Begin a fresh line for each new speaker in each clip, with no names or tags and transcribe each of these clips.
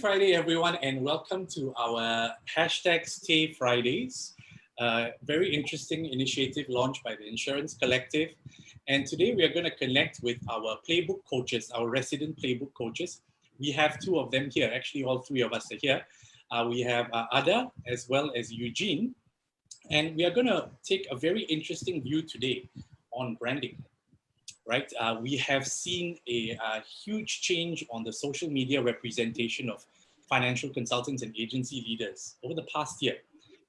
Friday, everyone, and welcome to our hashtag Stay Fridays. Very interesting initiative launched by the Insurance Collective. And today we are going to connect with our playbook coaches, our resident playbook coaches. We have two of them here. Actually, all three of us are here. We have Ada as well as Eugene. And we are going to take a very interesting view today on branding. Right, we have seen a huge change on the social media representation of financial consultants and agency leaders over the past year.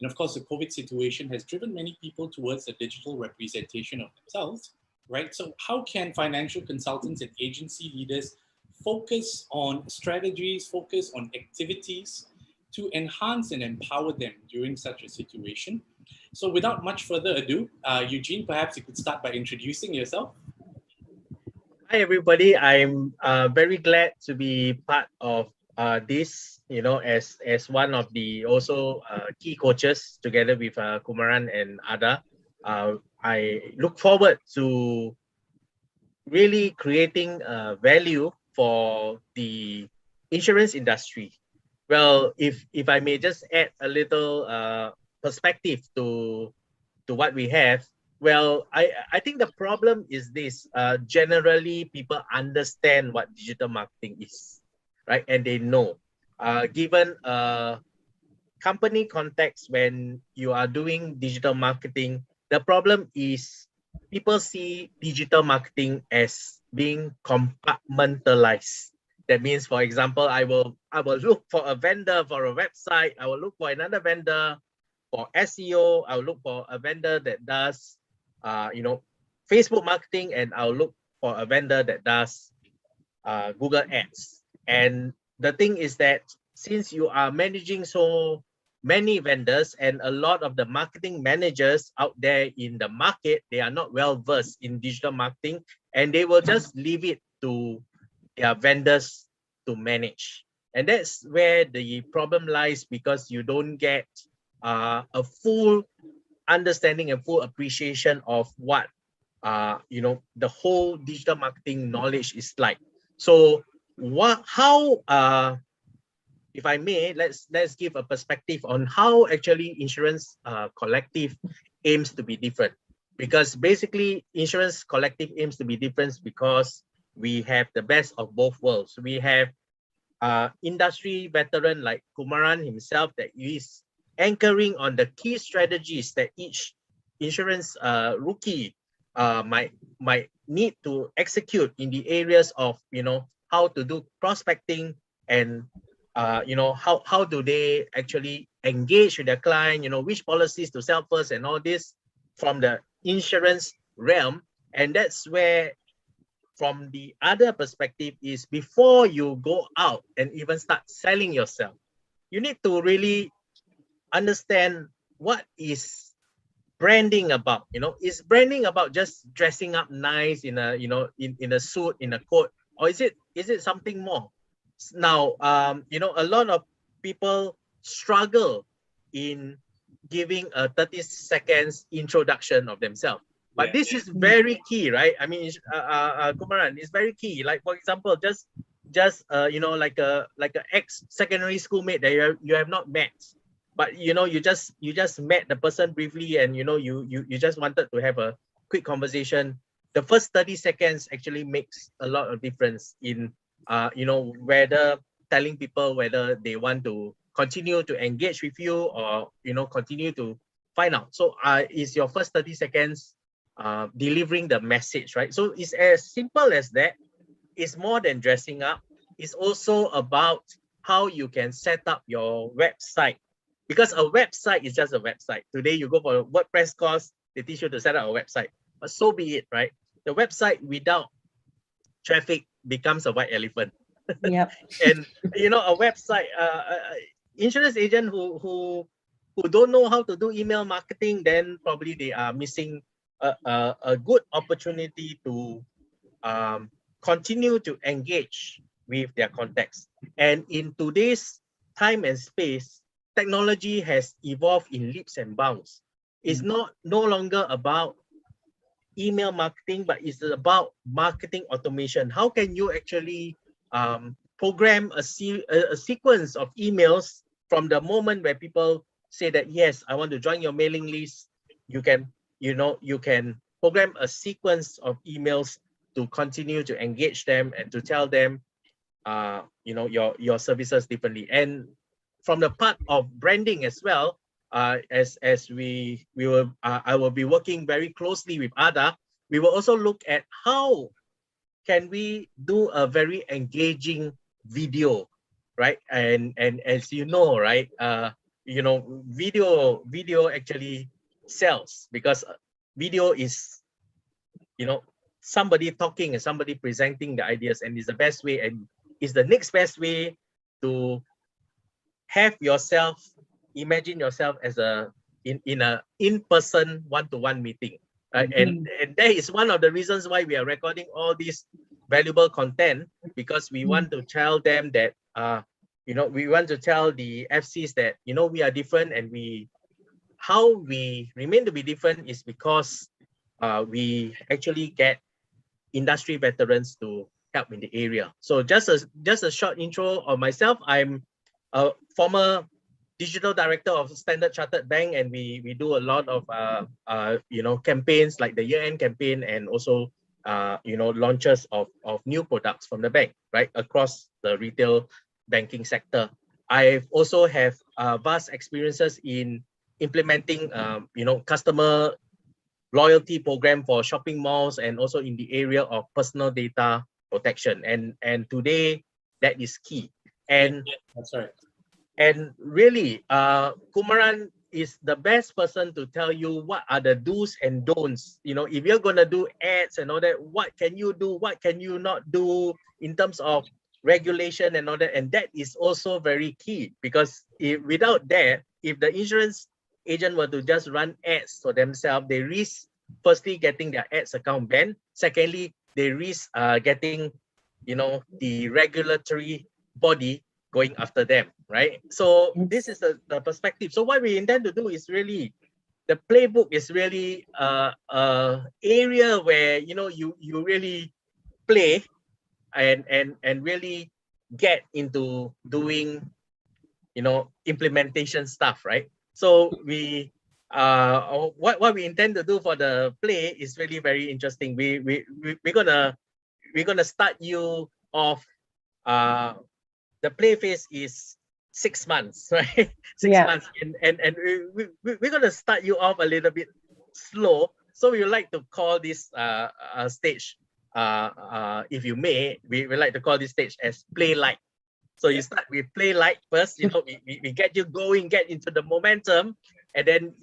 And of course, the COVID situation has driven many people towards a digital representation of themselves, right? So how can financial consultants and agency leaders focus on strategies, focus on activities to enhance and empower them during such a situation? So without much further ado, Eugene, perhaps you could start by introducing yourself.
Hi, everybody. I'm very glad to be part of this, as one of the also key coaches together with Kumaran and Ada. I look forward to really creating value for the insurance industry. Well, if I may just add a little perspective to what we have. Well, I think the problem is this. Generally, people understand what digital marketing is, right? And they know. Given a company context, when you are doing digital marketing, the problem is people see digital marketing as being compartmentalized. That means, for example, I will look for a vendor for a website. I will look for another vendor for SEO. I'll look for a vendor that does Facebook marketing, and I'll look for a vendor that does Google Ads. And the thing is that since you are managing so many vendors and a lot of the marketing managers out there in the market, they are not well versed in digital marketing, and they will just leave it to their vendors to manage. And that's where the problem lies, because you don't get a full understanding and full appreciation of what the whole digital marketing knowledge is like. So how if I may, let's give a perspective on how actually insurance collective aims to be different. Because basically insurance collective aims to be different because we have the best of both worlds. We have industry veteran like Kumaran himself that is anchoring on the key strategies that each insurance rookie might need to execute in the areas of how to do prospecting and how do they actually engage with their client, which policies to sell first and all this from the insurance realm. And that's where, from the other perspective, is before you go out and even start selling yourself, you need to really understand what is branding about. Is branding about just dressing up nice in a in a suit, in a coat, or is it something more? Now a lot of people struggle in giving a 30 seconds introduction of themselves, but this is very key, right? I mean, Kumaran, is very key. Like, for example, just like a ex secondary schoolmate that you have not met, but you just met the person briefly, and you just wanted to have a quick conversation. The first 30 seconds actually makes a lot of difference in whether telling people whether they want to continue to engage with you or continue to find out. So is your first 30 seconds delivering the message, right? So it's as simple as that. It's more than dressing up. It's also about how you can set up your website. Because a website is just a website. Today you go for a WordPress course, they teach you to set up a website. But so be it, right? The website without traffic becomes a white elephant.
Yep.
And a website, insurance agent who don't know how to do email marketing, then probably they are missing a good opportunity to continue to engage with their contacts. And in today's time and space, technology has evolved in leaps and bounds. It's no longer about email marketing, but it's about marketing automation. How can you actually program a sequence of emails from the moment where people say that, yes, I want to join your mailing list. You can, you can program a sequence of emails to continue to engage them and to tell them, your services differently. And from the part of branding as well, as we will, I will be working very closely with Ada. We will also look at how can we do a very engaging video, right? And as you know, right, video actually sells, because video is, somebody talking and somebody presenting the ideas, and is the best way, and is the next best way to have yourself, imagine yourself as in a in-person one-to-one meeting. And that is one of the reasons why we are recording all this valuable content, because we want to tell them that, we want to tell the FCs that, we are different, and how we remain to be different is because we actually get industry veterans to help in the area. So just a short intro of myself. I'm a former digital director of Standard Chartered Bank, and we do a lot of campaigns like the year-end campaign, and also launches of new products from the bank, right, across the retail banking sector. I've also have vast experiences in implementing customer loyalty program for shopping malls, and also in the area of personal data protection. And today that is key. And
that's right.
And really, Kumaran is the best person to tell you what are the do's and don'ts. If you're gonna do ads and all that, what can you do, what can you not do in terms of regulation and all that. And that is also very key, because without that, if the insurance agent were to just run ads for themselves, they risk firstly getting their ads account banned. Secondly, they risk getting the regulatory body going after them, right? So this is the perspective. So what we intend to do is really, the playbook is really area where you really play and really get into doing implementation stuff, right? So we what we intend to do for the play is really very interesting. We're gonna start you off. The play phase is 6 months, right? 6 months, and we're gonna start you off a little bit slow. So we would like to call this stage, if you may, we would like to call this stage as play light. So you start with play light first. We get you going, get into the momentum, and then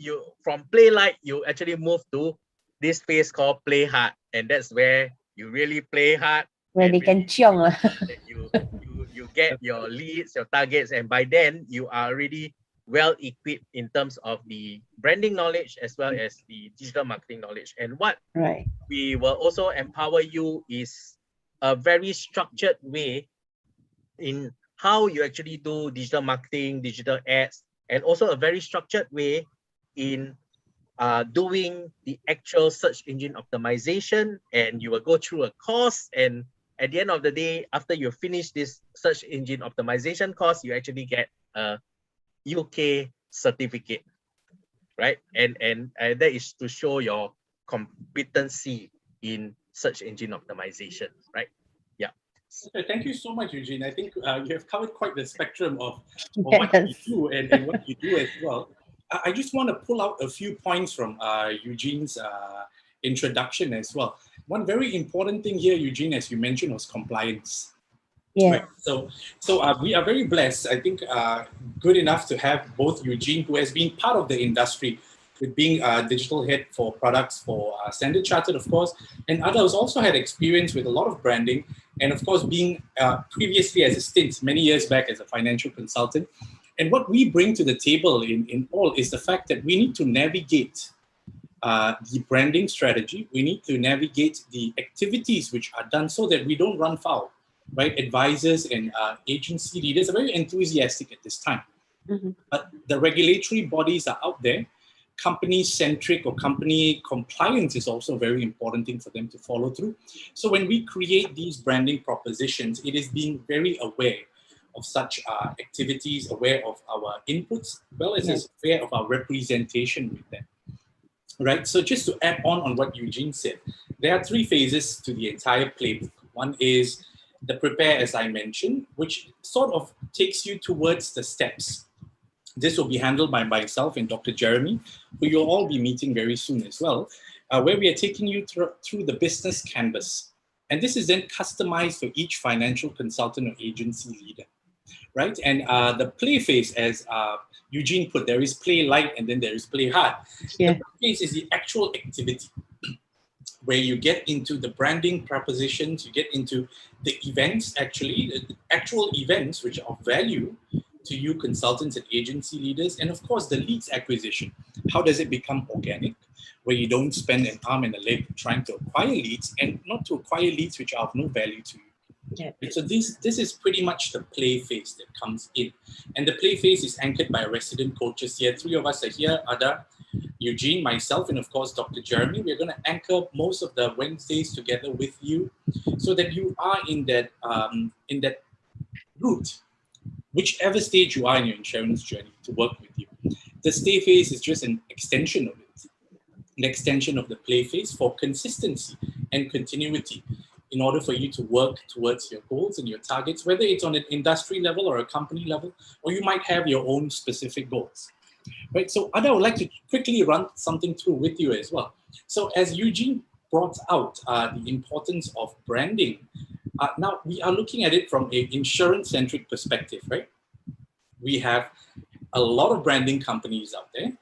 from play light you actually move to this phase called play hard, and that's where you really play hard,
where they can chiong.
You get your leads, your targets, and by then you are already well equipped in terms of the branding knowledge as well as the digital marketing knowledge. And what we will also empower you is a very structured way in how you actually do digital marketing, digital ads, and also a very structured way in doing the actual search engine optimization. And you will go through a course, and at the end of the day, after you finish this search engine optimization course, you actually get a UK certificate, right? And that is to show your competency in search engine optimization, right? Yeah.
Okay, thank you so much, Eugene. I think you have covered quite the spectrum of what you do and what you do as well. I just want to pull out a few points from Eugene's introduction as well. One very important thing here, Eugene, as you mentioned, was compliance.
Yeah.
Right. So we are very blessed. I think good enough to have both Eugene, who has been part of the industry with being a digital head for products for Standard Chartered, of course, and others also had experience with a lot of branding, and of course being previously as a stint many years back as a financial consultant. And what we bring to the table in all is the fact that we need to navigate the branding strategy. We need to navigate the activities which are done so that we don't run foul, right? Advisors and agency leaders are very enthusiastic at this time. But the regulatory bodies are out there. company-centric or company compliance is also a very important thing for them to follow through. So when we create these branding propositions, it is being very aware of such activities, aware of our inputs, as well as aware of our representation with them. Right. So just to add on what Eugene said, there are 3 phases to the entire playbook. One is the prepare, as I mentioned, which sort of takes you towards the steps. This will be handled by myself and Dr. Jeremy, who you'll all be meeting very soon as well, where we are taking you through the business canvas. And this is then customized for each financial consultant or agency leader. Right? And the play phase, as Eugene put, there is play light and then there is play hard.
Yeah.
The play phase is the actual activity where you get into the branding propositions, you get into the events, actually, the actual events which are of value to you consultants and agency leaders, and of course the leads acquisition. How does it become organic, where you don't spend an arm and a leg trying to acquire leads, and not to acquire leads which are of no value to you.
Yeah.
So this is pretty much the play phase that comes in. And the play phase is anchored by resident coaches here. 3 of us are here, Ada, Eugene, myself, and of course, Dr. Jeremy. We're going to anchor most of the Wednesdays together with you so that you are in that route, whichever stage you are in your insurance journey, to work with you. The stay phase is just an extension of it, an extension of the play phase for consistency and continuity, in order for you to work towards your goals and your targets, whether it's on an industry level or a company level, or you might have your own specific goals. Right? So Ada, I would like to quickly run something through with you as well. So as Eugene brought out the importance of branding, now we are looking at it from an insurance-centric perspective, right? We have a lot of branding companies out there,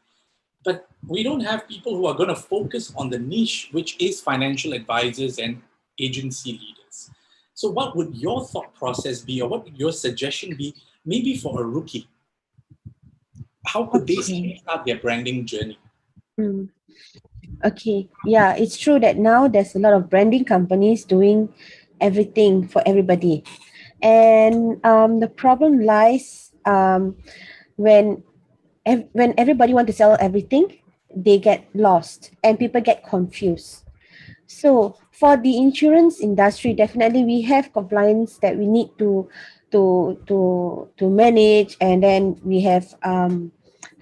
but we don't have people who are going to focus on the niche, which is financial advisors and agency leaders. So what would your thought process be, or what would your suggestion be, maybe for a rookie? How could they start their branding journey?
Okay, yeah, it's true that now there's a lot of branding companies doing everything for everybody. And the problem lies when everybody want to sell everything, they get lost and people get confused. So for the insurance industry, definitely we have compliance that we need to manage, and then we have some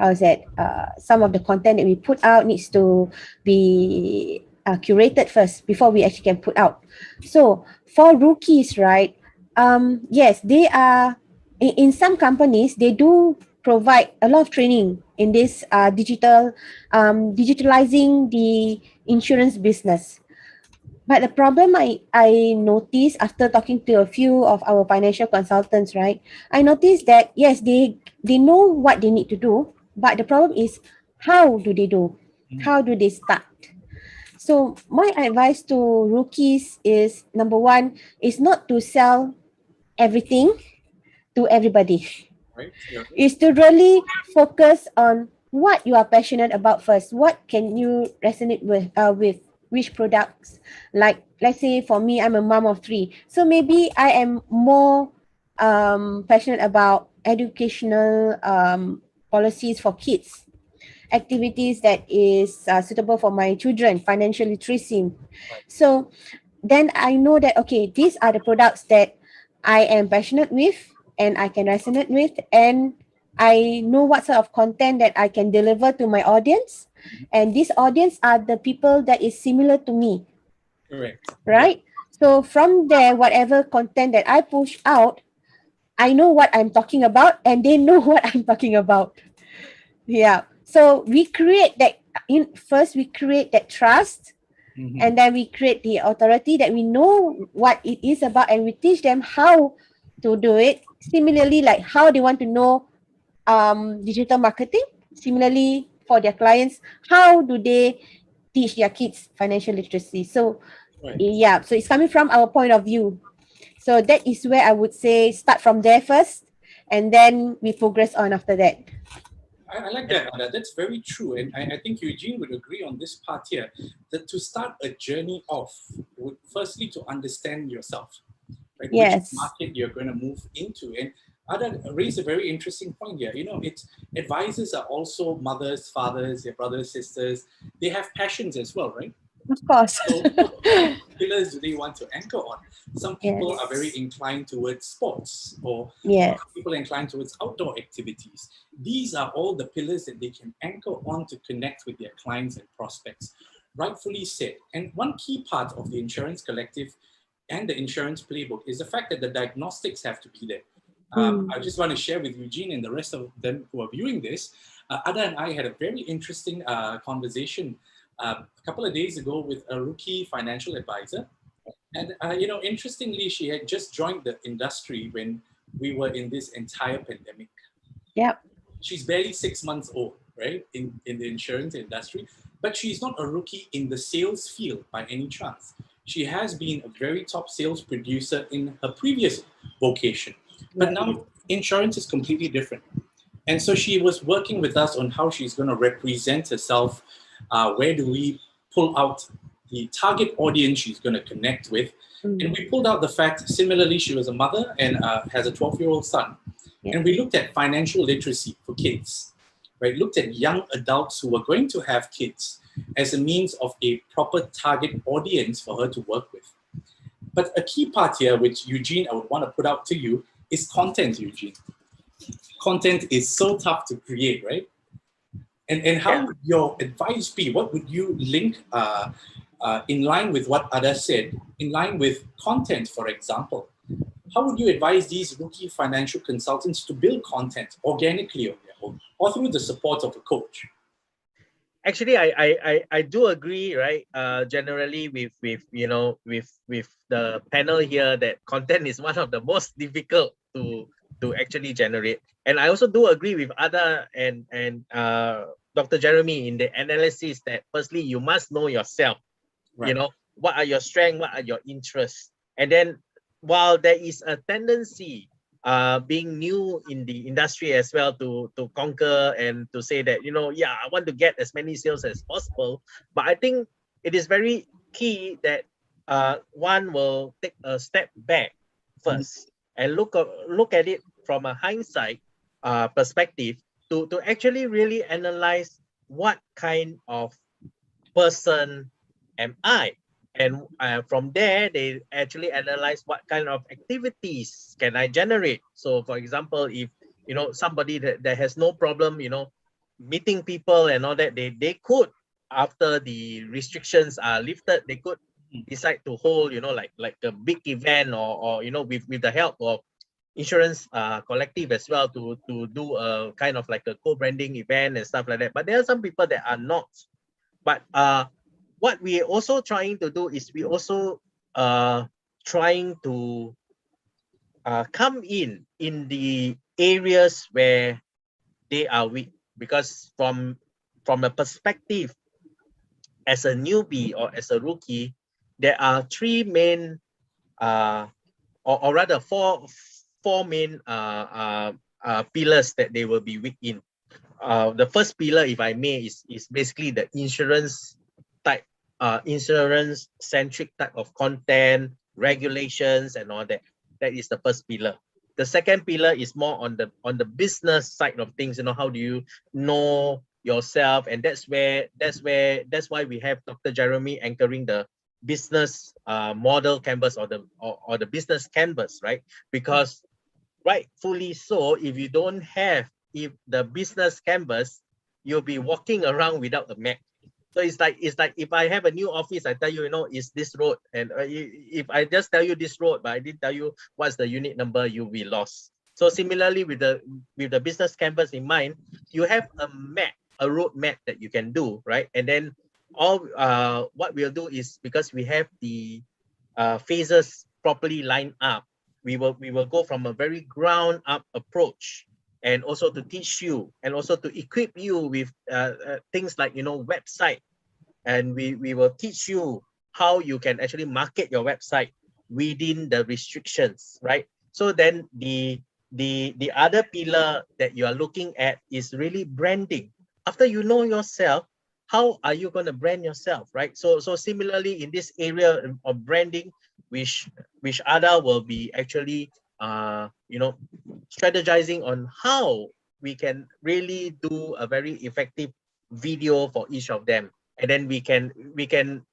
of the content that we put out needs to be curated first before we actually can put out. So for rookies, right? Yes, they are in some companies, they do provide a lot of training in this digitalizing the insurance business. But the problem I noticed after talking to a few of our financial consultants, right? I noticed that yes, they know what they need to do, but the problem is how do they do? How do they start? So my advice to rookies is, number one, is not to sell everything to everybody.
Right? Yeah.
Is to really focus on what you are passionate about first. What can you resonate with which products? Like, let's say for me, I'm a mom of 3. So maybe I am more passionate about educational policies for kids, activities that is suitable for my children, financial literacy. So then I know that, okay, these are the products that I am passionate with and I can resonate with, and I know what sort of content that I can deliver to my audience. And this audience are the people that is similar to me.
Correct.
Right? Yeah. So from there, whatever content that I push out, I know what I'm talking about and they know what I'm talking about. Yeah. So we create that first we create that trust. And then we create the authority that we know what it is about, and we teach them how to do it. Similarly, like how they want to know digital marketing. Similarly, for their clients, how do they teach their kids financial literacy? So yeah, so it's coming from our point of view. So that is where I would say start from there first, and then we progress on after that.
I like that, Ada. That's very true. And I think Eugene would agree on this part here, that to start a journey off, would firstly to understand yourself, right?
Yes.
Which market you're going to move into. And Ada raised a very interesting point here. It's advisors are also mothers, fathers, their brothers, sisters. They have passions as well, right?
Of course.
So what pillars do they want to anchor on? Some people are very
Yes.
inclined towards sports, or
Yes.
people are inclined towards outdoor activities. These are all the pillars that they can anchor on to connect with their clients and prospects. Rightfully said. And one key part of the insurance collective and the insurance playbook is the fact that the diagnostics have to be there. I just want to share with Eugene and the rest of them who are viewing this. Ada and I had a very interesting conversation a couple of days ago with a rookie financial advisor. And, interestingly, she had just joined the industry when we were in this entire pandemic.
Yep.
She's barely 6 months old, right, in the insurance industry, but she's not a rookie in the sales field by any chance. She has been a very top sales producer in her previous vocation. But now insurance is completely different. And so she was working with us on how she's going to represent herself. Where do we pull out the target audience she's going to connect with? And we pulled out the fact, similarly, she was a mother and has a 12-year-old son.
Yeah.
And we looked at financial literacy for kids, right? Looked at young adults who are going to have kids as a means of a proper target audience for her to work with. But a key part here, which Eugene, I would want to put out to you, is content, Eugene. Content is so tough to create, right? And how would your advice be? What would you link in line with what Ada said, in line with content, for example? How would you advise these rookie financial consultants to build content organically on their own or through the support of a coach?
Actually, I do agree, right? Generally with the panel here, that content is one of the most difficult to actually generate. And I also do agree with Ada and Dr. Jeremy in the analysis that firstly you must know yourself. Right. What are your strengths, what are your interests, and then while there is a tendency being new in the industry as well to conquer and to say that I want to get as many sales as possible, but I think it is very key that one will take a step back first and look at it from a hindsight perspective to actually really analyze what kind of person am I. And from there, they actually analyze what kind of activities can I generate. So, for example, if somebody that has no problem, meeting people and all that, they could, after the restrictions are lifted, they could decide to hold, like a big event or with the help of insurance collective as well to do a kind of like a co-branding event and stuff like that. But there are some people that are not. But what we're also trying to do is we also trying to come in the areas where they are weak, because from a perspective as a newbie or as a rookie, there are three main or rather four main pillars that they will be weak in. The first pillar, if I may, is basically the insurance type, insurance centric type of content, regulations and all that. That is the first pillar. The second pillar is more on the business side of things. How do you know yourself? And that's why we have Dr. Jeremy anchoring the business model canvas or the business canvas, right? Because rightfully so, if you don't have the business canvas, you'll be walking around without a map. So it's like if I have a new office, I tell you, is this road, and if I just tell you this road, but I didn't tell you what's the unit number, you'll be lost. So similarly, with the business canvas in mind, you have a map, a road map that you can do, right? And then all what we'll do is, because we have the phases properly lined up, we will go from a very ground up approach, and also to teach you and also to equip you with things like website, and we will teach you how you can actually market your website within the restrictions, right? So then the other pillar that you are looking at is really branding. After you know yourself, how are you going to brand yourself, right? So similarly in this area of branding, which Ada will be actually strategizing on how we can really do a very effective video for each of them, and then we can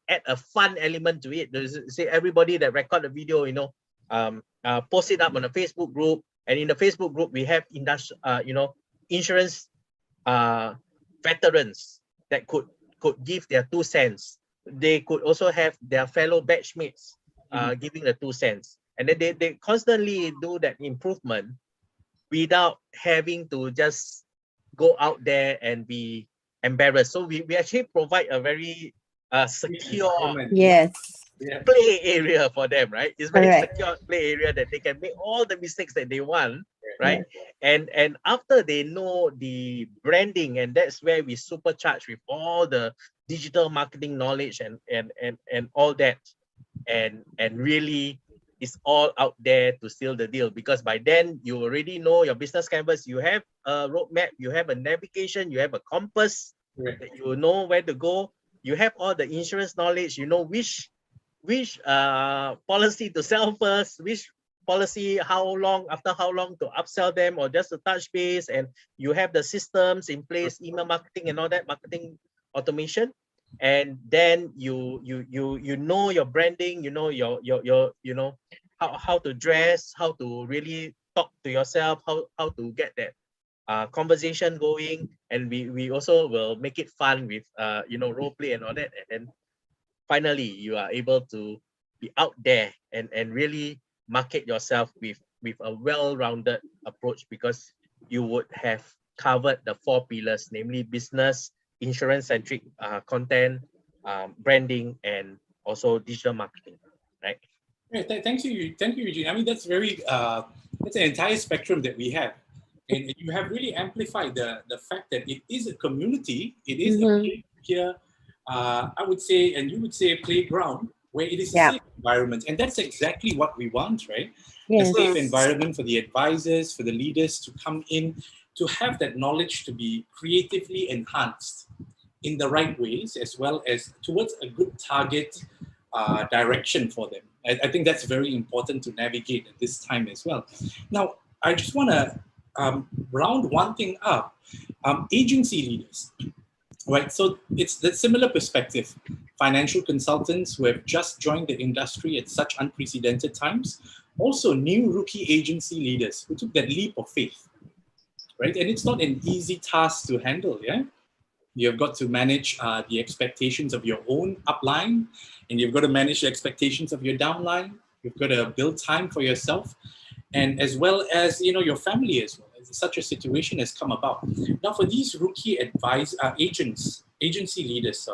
add a fun element to it. There's, say, everybody that record the video, post it up on a Facebook group, and in the Facebook group we have insurance veterans that could give their 2 cents. They could also have their fellow batchmates giving the 2 cents, and then they constantly do that improvement without having to just go out there and be embarrassed. So we actually provide a very secure
Yes.
play area for them, right? It's very
Correct.
secure play area that they can make all the mistakes that they want, right? And after they know the branding, and that's where we supercharge with all the digital marketing knowledge and all that, and really it's all out there to seal the deal, because by then you already know your business canvas, you have a roadmap, you have a navigation, you have a compass, that you know where to go, you have all the insurance knowledge, you know which policy to sell first, which policy after how long to upsell them, or just to touch base, and you have the systems in place, email marketing and all that, marketing automation. And then you know your branding, you know your how to dress, how to really talk to yourself, how to get that conversation going, and we also will make it fun with role play and all that, and then finally you are able to be out there and really market yourself with a well-rounded approach, because you would have covered the 4 pillars, namely business, insurance-centric content, branding, and also digital marketing, right?
Yeah, thank you, Eugene. I mean, that's very that's an entire spectrum that we have, and you have really amplified the fact that it is a community, it is a peer, I would say, and you would say, a playground where it is a safe environment, and that's exactly what we want, right?
Yes.
A safe environment for the advisors, for the leaders to come in, to have that knowledge to be creatively enhanced in the right ways, as well as towards a good target direction for them. I think that's very important to navigate at this time as well. Now, I just want to round one thing up. Agency leaders, right? So it's the similar perspective. Financial consultants who have just joined the industry at such unprecedented times. Also, new rookie agency leaders who took that leap of faith, right? And it's not an easy task to handle, yeah? You've got to manage the expectations of your own upline, and you've got to manage the expectations of your downline. You've got to build time for yourself, and as well as your family as well. Such a situation has come about. Now, for these rookie agency leaders,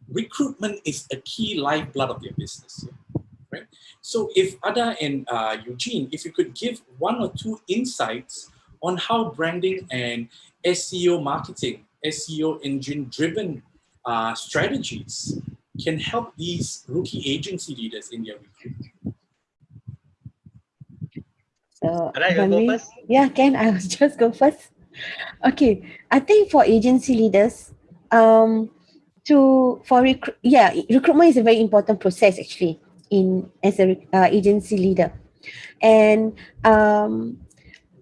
recruitment is a key lifeblood of their business, right? So, if Ada and Eugene, if you could give 1 or 2 insights on how branding and SEO marketing, SEO engine-driven strategies can help these rookie agency leaders in their recruitment.
So,
you go first?
Yeah, can I just go first? Okay, I think for agency leaders, recruitment is a very important process actually as a agency leader, and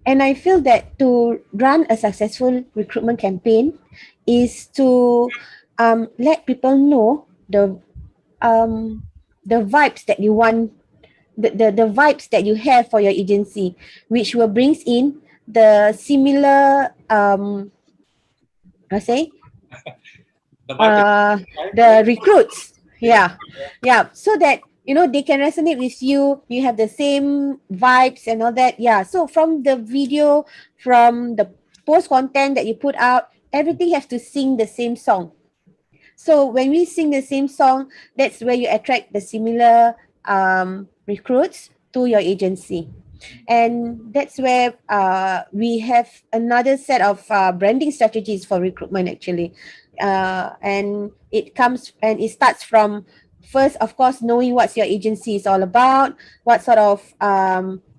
I feel that to run a successful recruitment campaign is to let people know the vibes that you want, the vibes that you have for your agency, which will brings in the similar the recruits, so that they can resonate with you. You have the same vibes and all that. So from the video, from the post content that you put out, everything has to sing the same song. So when we sing the same song, that's where you attract the similar recruits to your agency. And that's where we have another set of branding strategies for recruitment actually. And it starts from, first, of course, knowing what your agency is all about, what sort of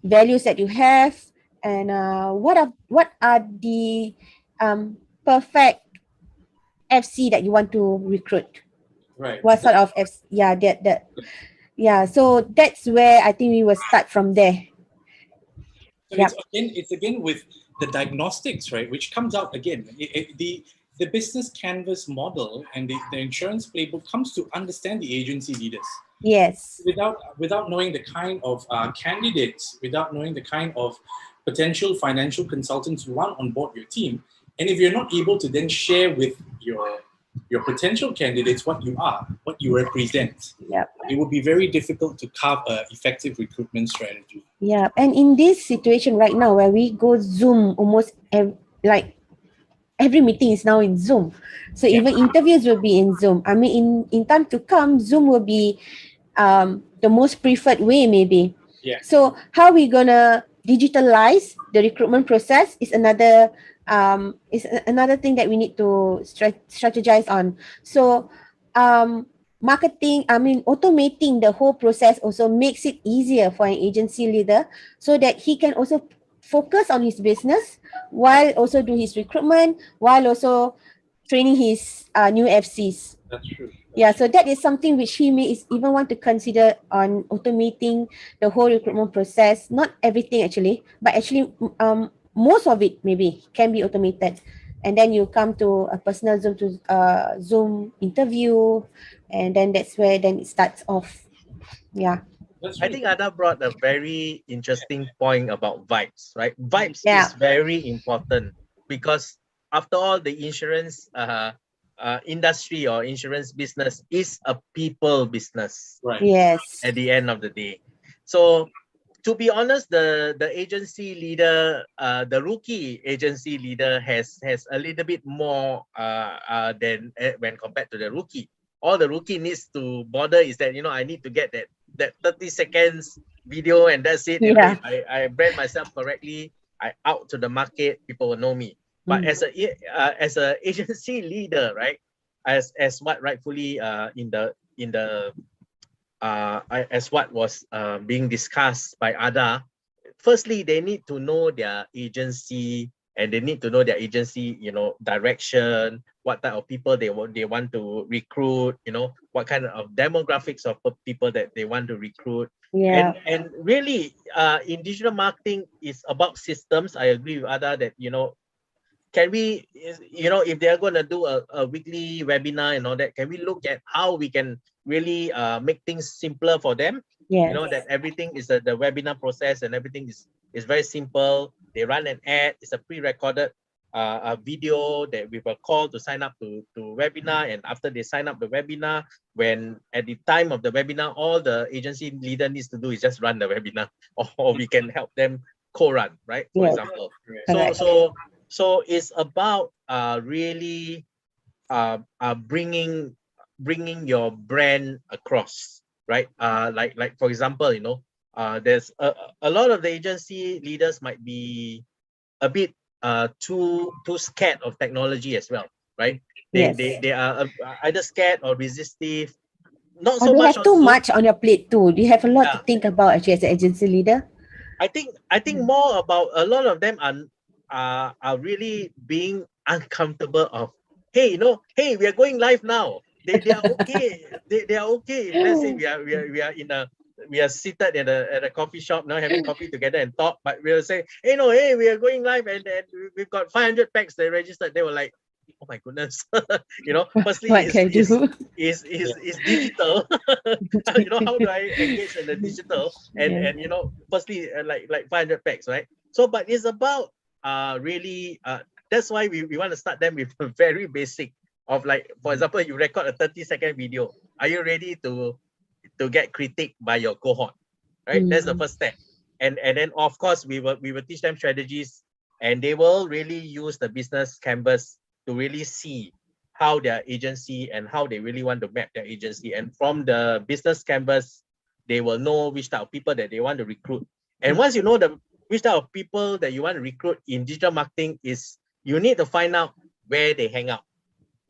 values that you have, and what are the perfect FC that you want to recruit.
Right.
What sort of FC? So that's where I think we will start from there.
So it's again with the diagnostics, right, which comes out again. The business canvas model and the insurance playbook comes to understand the agency leaders.
Yes.
Without knowing the kind of candidates, without knowing the kind of potential financial consultants you want on board your team, and if you're not able to then share with your potential candidates what you are, what you represent, it would be very difficult to carve an effective recruitment strategy.
Yeah, and in this situation right now where we go Zoom almost like every meeting is now in Zoom. So even interviews will be in Zoom. I mean, in time to come, Zoom will be the most preferred way maybe.
Yeah.
So how we gonna digitalize the recruitment process is another thing that we need to strategize on. So automating the whole process also makes it easier for an agency leader so that he can also focus on his business while also do his recruitment, while also training his new FCs.
That's true.
So that is something which he may even want to consider on automating the whole recruitment process. Not everything actually, but actually most of it maybe can be automated. And then you come to a personal Zoom interview, and then that's where then it starts off. Yeah.
I think Ada brought a very interesting point about vibes, right? Vibes is very important because after all, the insurance industry or insurance business is a people business.
Right.
Yes.
At the end of the day. So to be honest, the agency leader, the rookie agency leader has a little bit more than when compared to the rookie. All the rookie needs to bother is that, I need to get that 30 seconds video and that's it.
Yeah.
And I brand myself correctly. I out to the market, people will know me. But as a agency leader, right? As what rightfully as what was being discussed by Ada, firstly, they need to know their agency and they need to know their agency, direction, what type of people they want to recruit, what kind of demographics of people that they want to recruit.
Yeah.
And really, in digital marketing, it's about systems. I agree with Ada that, can we, if they're going to do a weekly webinar and all that, can we look at how we can really make things simpler for them?
Yes.
That everything is the webinar process and everything is very simple. They run an ad, it's a pre-recorded a video that we will call to sign up to webinar. And after they sign up the webinar, when at the time of the webinar, all the agency leader needs to do is just run the webinar, or we can help them co-run, right? For example. So it's about really bringing your brand across, right? Like for example, there's a lot of the agency leaders might be a bit too scared of technology as well, right? They are either scared or resistive. Not so much.
You have too much on your plate too. Do you have a lot to think about actually as an agency leader?
I think more about a lot of them are really being uncomfortable of, hey, hey, we are going live now. They are okay. They are okay. Let's say we are seated at a coffee shop now, having coffee together and talk, but we'll say, hey, we are going live and we've got 500 packs they registered. They were like, oh my goodness. Firstly is digital. How do I engage in the digital? And firstly like 500 packs, right? So but it's about really that's why we want to start them with a very basic of, like, for example, you record a 30-second video. Are you ready to get critiqued by your cohort? Right? That's the first step. And then of course we will teach them strategies, and they will really use the business canvas to really see how their agency and how they really want to map their agency. And from the business canvas, they will know which type of people that they want to recruit. And once you know which type of people that you want to recruit in digital marketing, is you need to find out where they hang out.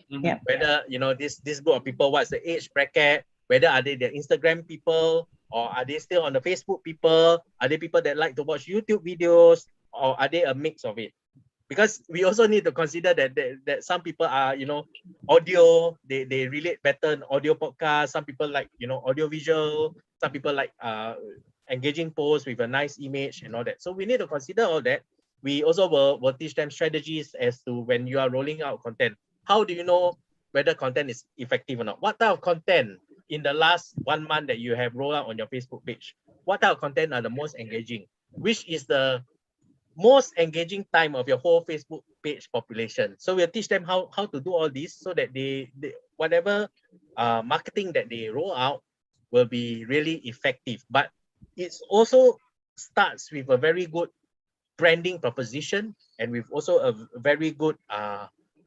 Yeah.
Whether this group of people, what's the age bracket, whether are they the Instagram people, or are they still on the Facebook people, are they people that like to watch YouTube videos, or are they a mix of it? Because we also need to consider that some people are audio, they relate better in audio podcast, some people like audio visual, some people like engaging posts with a nice image and all that. So we need to consider all that. We also will teach them strategies as to when you are rolling out content. How do you know whether content is effective or not? What type of content in the last 1 month that you have rolled out on your Facebook page? What type of content are the most engaging? Which is the most engaging time of your whole Facebook page population? So we'll teach them how to do all this so that they whatever marketing that they roll out will be really effective. But it's also starts with a very good branding proposition, and with also a very good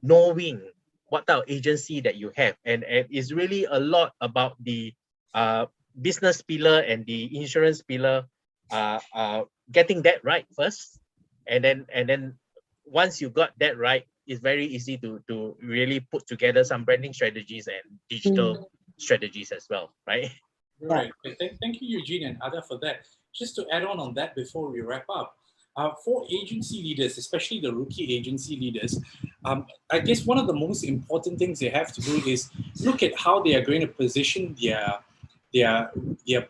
knowing what type of agency that you have, and it's really a lot about the business pillar and the insurance pillar, getting that right first, and then once you got that right, it's very easy to really put together some branding strategies and digital strategies as well, right?
Right. Thank you, Eugene and Ada, for that. Just to add on that before we wrap up, for agency leaders, especially the rookie agency leaders, I guess one of the most important things they have to do is look at how they are going to position their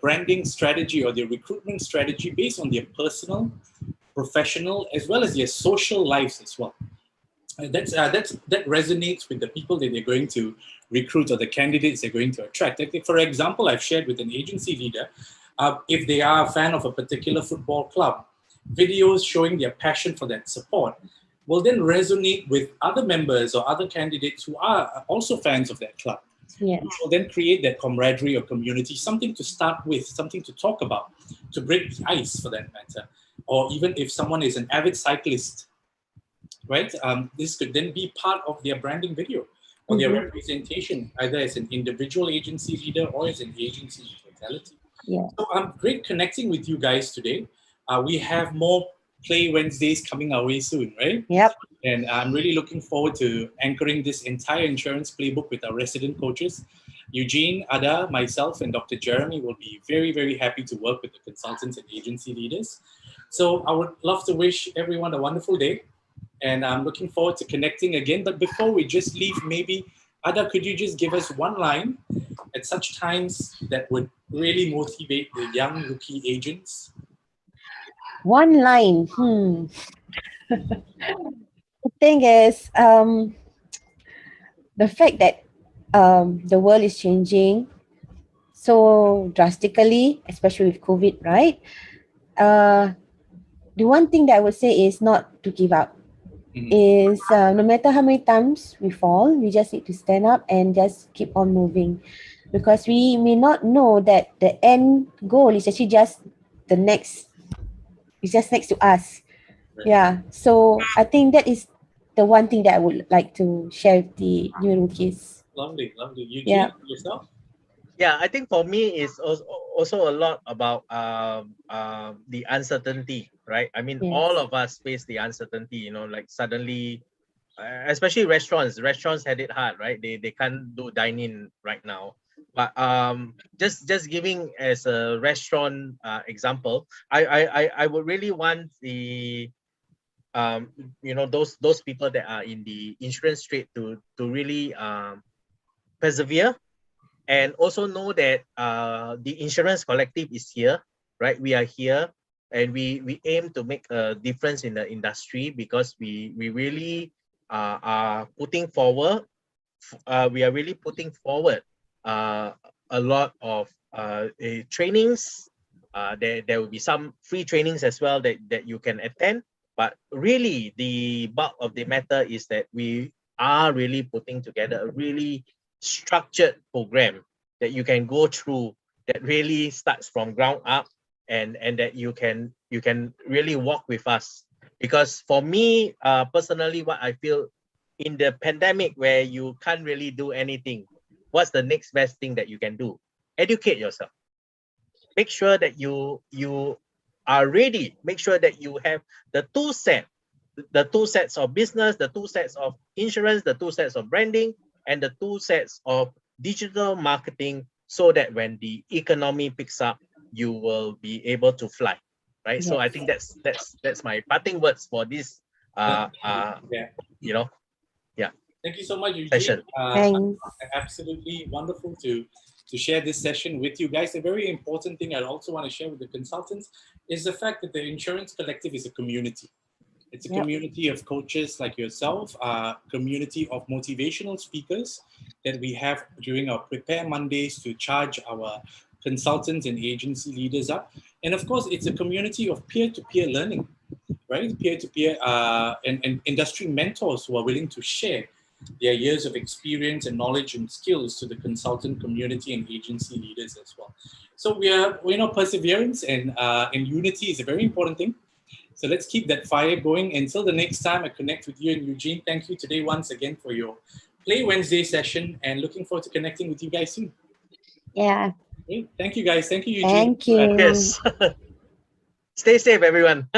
branding strategy or their recruitment strategy based on their personal, professional, as well as their social lives as well. That resonates with the people that they're going to recruit or the candidates they're going to attract. Like, for example, I've shared with an agency leader, if they are a fan of a particular football club, videos showing their passion for that support will then resonate with other members or other candidates who are also fans of that club.
Yeah.
Which will then create that camaraderie or community, something to start with, something to talk about, to break the ice for that matter. Or even if someone is an avid cyclist, right? This could then be part of their branding video or their representation, either as an individual agency leader or as an agency in totality.
Yeah.
So I'm great connecting with you guys today. We have more Play Wednesdays coming our way soon, right?
Yep.
And I'm really looking forward to anchoring this entire insurance playbook with our resident coaches. Eugene, Ada, myself, and Dr. Jeremy will be very, very happy to work with the consultants and agency leaders. So I would love to wish everyone a wonderful day. And I'm looking forward to connecting again. But before we just leave, maybe, Ada, could you just give us one line at such times that would really motivate the young rookie agents?
One line. The thing is, the fact that the world is changing so drastically, especially with COVID, right? The one thing that I would say is not to give up. Is no matter how many times we fall, we just need to stand up and just keep on moving, because we may not know that the end goal is actually just the next. It's just next to us.
Right.
Yeah. So I think that is the one thing that I would like to share with the new rookies.
Lovely, lovely. Eugene,
Yeah.
yourself?
Yeah, I think for me it's also a lot about the uncertainty, right? I mean,
Yes.
all of us face the uncertainty, you know, like suddenly, especially restaurants had it hard, right? They can't do dine-in right now. But just giving as a restaurant example, I would really want the you know, those people that are in the insurance trade to really persevere, and also know that the insurance collective is here, right? We are here, and we aim to make a difference in the industry, because we really are putting forward. We are really putting forward a lot of trainings. There will be some free trainings as well that you can attend. But really, the bulk of the matter is that we are really putting together a really structured program that you can go through, that really starts from ground up, and that you can really walk with us. Because for me personally, what I feel in the pandemic, where you can't really do anything, what's the next best thing that you can do? Educate yourself. Make sure that you are ready. Make sure that you have the two sets of business, the two sets of insurance, the two sets of branding, and the two sets of digital marketing, so that when the economy picks up, you will be able to fly, right? Yes. So I think that's my parting words for this.
Yeah.
You know, yeah.
Thank you so much, Eugene.
Session.
Thanks.
Absolutely wonderful to share this session with you guys. A very important thing I also want to share with the consultants is the fact that the Insurance Collective is a community. It's a
Yep.
community of coaches like yourself, a community of motivational speakers that we have during our Prepare Mondays to charge our consultants and agency leaders up. And of course, it's a community of peer-to-peer learning, right? Peer-to-peer and industry mentors who are willing to share their years of experience and knowledge and skills to the consultant community and agency leaders as well. So perseverance and unity is a very important thing. So let's keep that fire going. Until the next time I connect with you and Eugene, thank you today once again for your Play Wednesday session, and looking forward to connecting with you guys soon.
Yeah.
Okay. Thank you guys. Thank you, Eugene.
Thank you.
Yes. Stay safe, everyone.